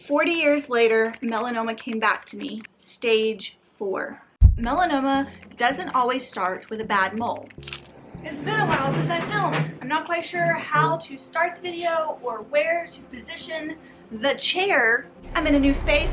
40 years later, melanoma came back to me, stage 4. Melanoma doesn't always start with a bad mole. It's been a while since I filmed. I'm not quite sure how to start the video or where to position the chair. I'm in a new space.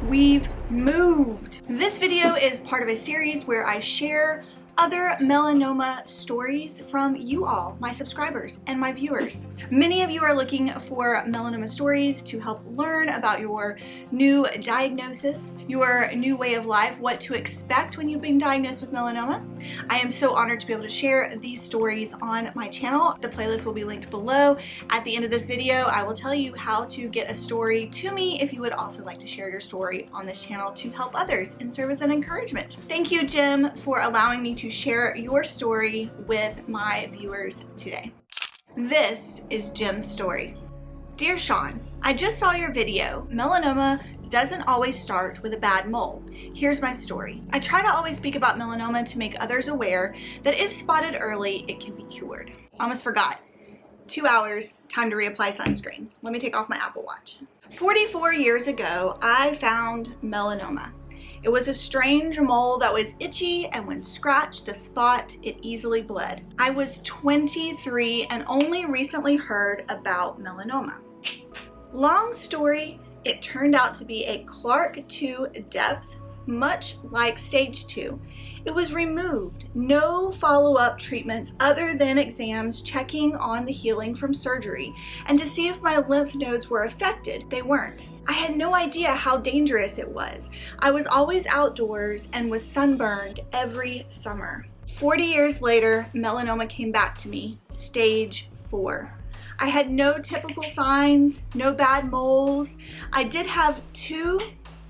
We've moved. This video is part of a series where I share other melanoma stories from you all, my subscribers and my viewers. Many of you are looking for melanoma stories to help learn about your new diagnosis, your new way of life, what to expect when you've been diagnosed with melanoma. I am so honored to be able to share these stories on my channel. The playlist will be linked below. At the end of this video, I will tell you how to get a story to me if you would also like to share your story on this channel to help others and serve as an encouragement. Thank you, Jim, for allowing me to share your story with my viewers today. This is Jim's story. Dear Sean, I just saw your video. Melanoma doesn't always start with a bad mole. Here's my story. I try to always speak about melanoma to make others aware that if spotted early, it can be cured. Almost forgot. 2 hours, time to reapply sunscreen. Let me take off my Apple Watch. 44 years ago, I found melanoma. It was a strange mole that was itchy, and when scratched the spot, it easily bled. I was 23 and only recently heard about melanoma. Long story, it turned out to be a Clark 2 depth, much like stage 2. It was removed, no follow-up treatments other than exams checking on the healing from surgery and to see if my lymph nodes were affected. They weren't. I had no idea how dangerous it was. I was always outdoors and was sunburned every summer. 40 years later, melanoma came back to me, stage 4. I had no typical signs, no bad moles. I did have 2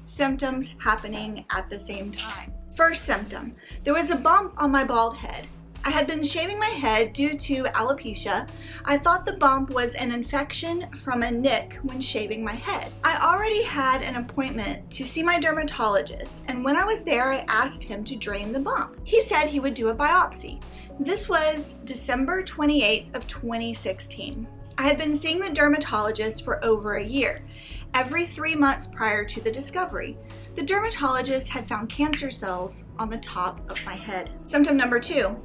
symptoms happening at the same time. First symptom, there was a bump on my bald head. I had been shaving my head due to alopecia. I thought the bump was an infection from a nick when shaving my head. I already had an appointment to see my dermatologist, and when I was there, I asked him to drain the bump. He said he would do a biopsy. This was December 28th of 2016. I had been seeing the dermatologist for over a year, every 3 months prior to the discovery. The dermatologist had found cancer cells on the top of my head. Symptom number 2.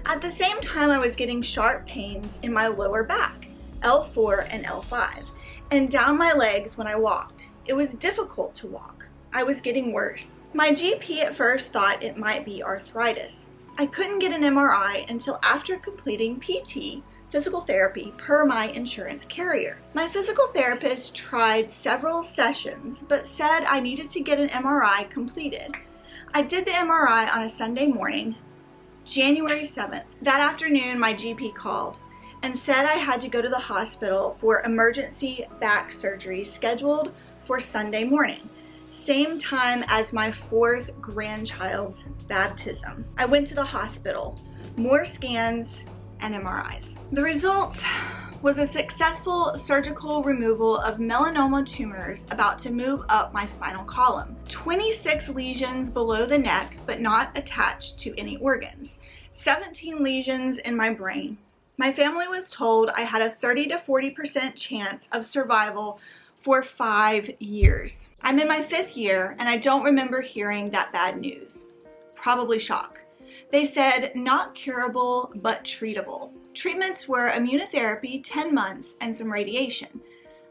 At the same time, I was getting sharp pains in my lower back, L4 and L5, and down my legs when I walked. It was difficult to walk. I was getting worse. My GP at first thought it might be arthritis. I couldn't get an MRI until after completing PT, physical therapy, per my insurance carrier. My physical therapist tried several sessions but said I needed to get an MRI completed. I did the MRI on a Sunday morning, January 7th. That afternoon, my GP called and said I had to go to the hospital for emergency back surgery scheduled for Sunday morning, same time as my 4th grandchild's baptism. I went to the hospital, more scans and MRIs. The results was a successful surgical removal of melanoma tumors about to move up my spinal column. 26 lesions below the neck, but not attached to any organs. 17 lesions in my brain. My family was told I had a 30 to 40% chance of survival for 5 years. I'm in my 5th year and I don't remember hearing that bad news. Probably shock. They said not curable, but treatable. Treatments were immunotherapy, 10 months, and some radiation.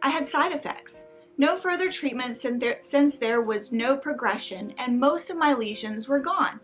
I had side effects. No further treatment since there was no progression, and most of my lesions were gone.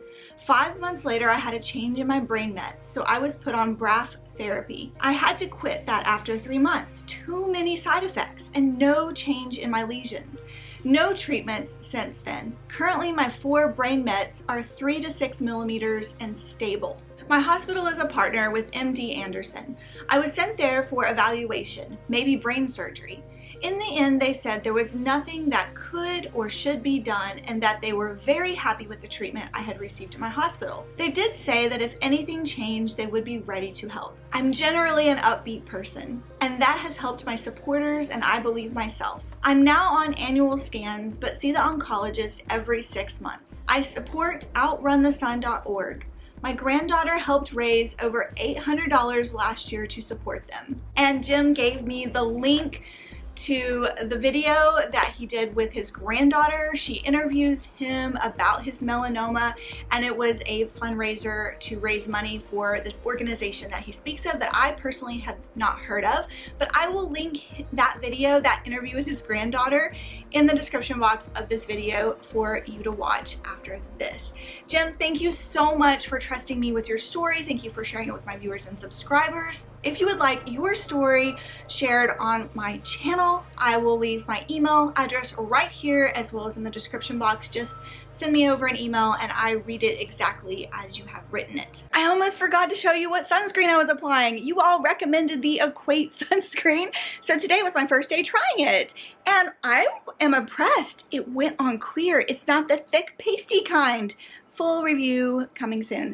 5 months later, I had a change in my brain mets, so I was put on BRAF therapy. I had to quit that after 3 months. Too many side effects, and no change in my lesions. No treatments since then. Currently, my 4 brain mets are 3 to 6 millimeters and stable. My hospital is a partner with MD Anderson. I was sent there for evaluation, maybe brain surgery. In the end, they said there was nothing that could or should be done and that they were very happy with the treatment I had received at my hospital. They did say that if anything changed, they would be ready to help. I'm generally an upbeat person, and that has helped my supporters and I believe myself. I'm now on annual scans, but see the oncologist every 6 months. I support OutRunTheSun.org. My granddaughter helped raise over $800 last year to support them. And Jim gave me the link to the video that he did with his granddaughter. She interviews him about his melanoma, and it was a fundraiser to raise money for this organization that he speaks of that I personally have not heard of, but I will link that video, that interview with his granddaughter, in the description box of this video for you to watch after this. Jim, thank you so much for trusting me with your story. Thank you for sharing it with my viewers and subscribers. If you would like your story shared on my channel, I will leave my email address right here as well as in the description box. Just send me over an email and I read it exactly as you have written it. I almost forgot to show you what sunscreen I was applying. You all recommended the Equate sunscreen, so today was my first day trying it, and I am impressed. It went on clear. It's not the thick pasty kind. Full review coming soon.